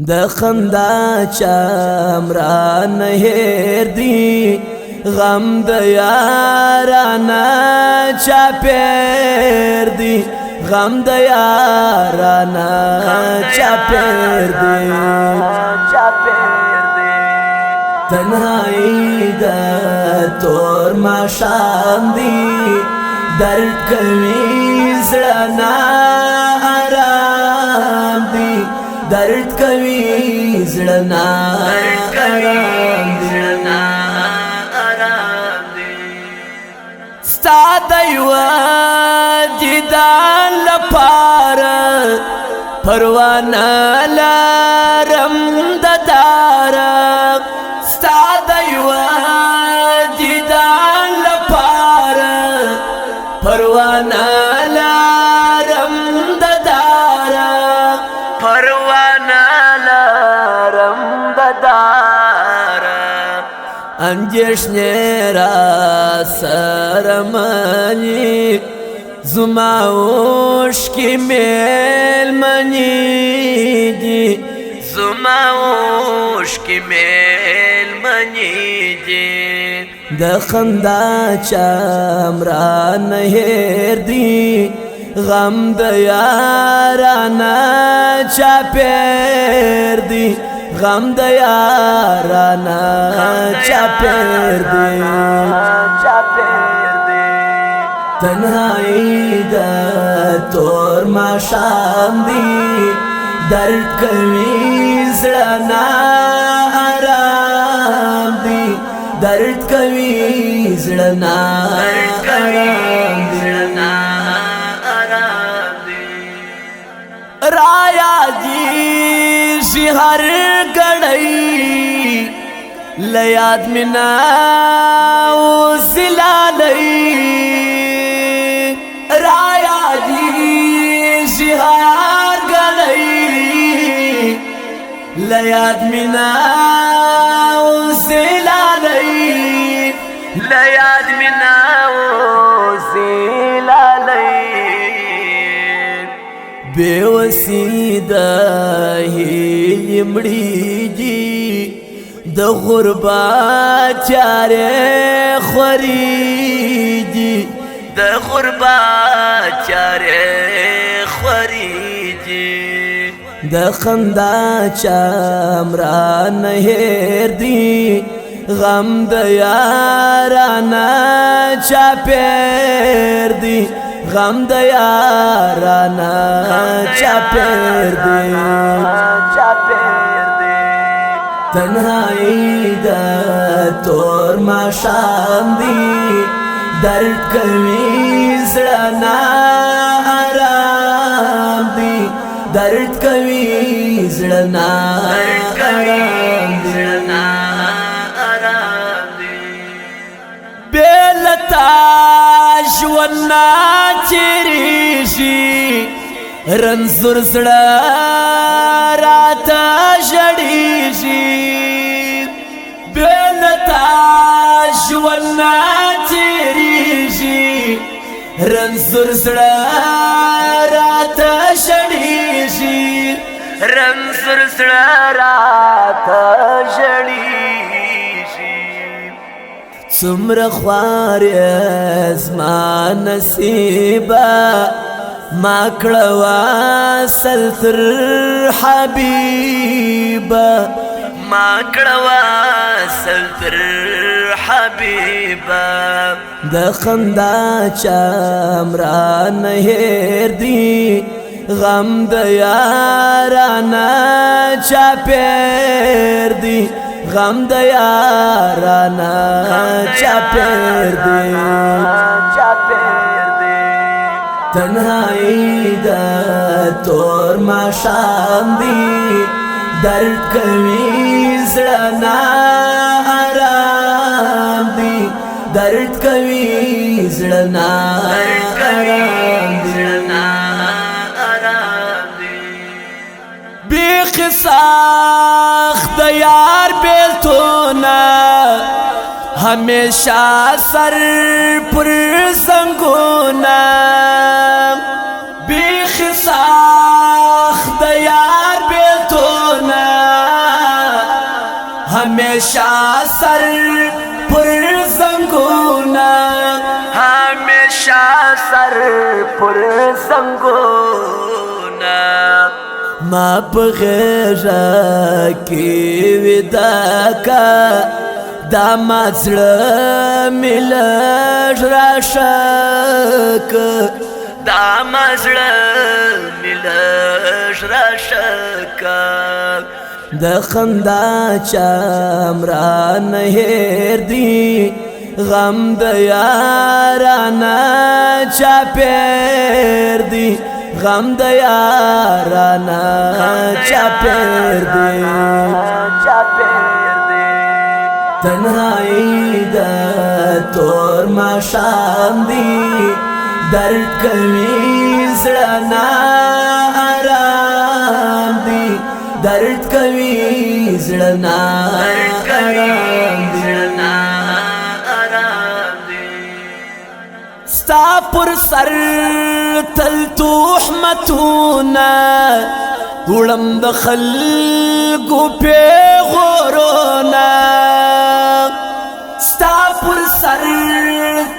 د خندا چمران هیر دی غم د یارانا چا پیر دی غم د یارانا چا پیر دی تنهایی د تور ماښام دی درد کوي زړه نا آرام دی درد کوي زړه نا آرام دی ستا د یوه دیدن لپاره پروا نه لرم د داره ستا د یوه دیدن لپاره پروا نه لرم د داره پروا نه لرم د داره اندېښنې را سره مني زما اوښکې مېلمنې دي زما اوښکې مېلمنې دي د خندا چمران هیر دی غم د یارانا چا پیر دی غم د یارانا چا پیر دی تنهایی د تور ماښام دی درد کوي زړه نا آرام دی درد کوي زړه نا آرام دی رایا جی هر گڑی لیاد منا وزلالی رایا جی هر گڑی لیاد منا وزلالی لیاد منا وزلالی بے وسیدہ ہی مڑی جی د غربت چارے خوری جی د غربت چارے خوری جی د خندا چمران هیر دی غم د یارانا چا پیر دی غم د یارانا چا پیر دی تنهایی د تور ماښام دی درد کوي زړه نا آرام دی درد کوي زړه نا آرام دی بیلتا ژوند نه تېرېږي رنځور زړه راته ژړېږي بیلتا ژوند نه تېرېږي رنځور زړه راته ژړېږي رنځور زړه راته ژړېږي څومره خوار یې زما نصیبه ما کړه واصل تر حبیبه ما کړه واصل تر حبیبه د خندا چمران هیر دی غم د یارانا چا پیر دی غم د یارانا چا پیر دی تنهایی د تور ماښام دی درد کوي زړه نا آرام دی درد کوي زړه نا آرام دی بیخ ساخت د یار بیلتونه ہمیشہ سر پر زنگونا بیخ ساخت یار بیلتونا हमेशा सर पर संगोना हमेशा सर पर संगोना ما پغیرا کی ودا کا دا مزړه ملژ راشک دا مزړه ملژ راشک د خندا چمران هیر دی غم د یارانا چا پیر دی غم د یارانا چا پیر دی تنهایی د تور ماښام دی درد کوي زړه نا آرام دی درد کوي زړه نا آرام دی ستا پر سر تل تحمتونا وړم د خلکو پیغورونا ستا پر سر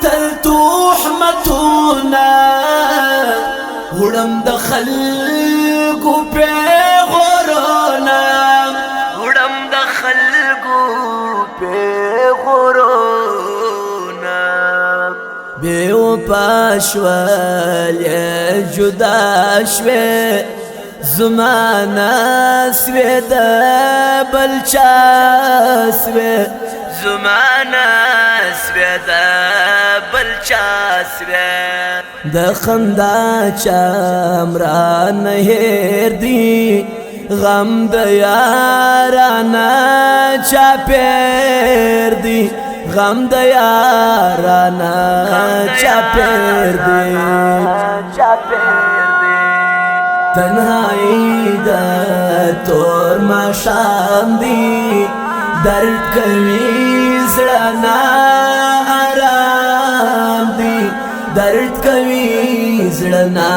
تل تحمتونا وړم د خلکو پیغورونا وړم د خلکو پیغورونا بیوپا شول جدا شوی زمانہ سوی دا بلچا سوی زمانہ سوی دا بلچا سوی د خندا چمران هیر دی غم د یارانا چا پیر دی غم د یارانا چا پیر دی تنهایی د تور ماښام دی درد کوي زړه نا آرام دی درد کوي زړه نا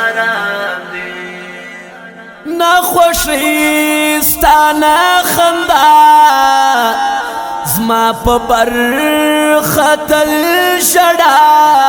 آرام دی ناخوښي ستا نه خندا زما په برخه تل ژړا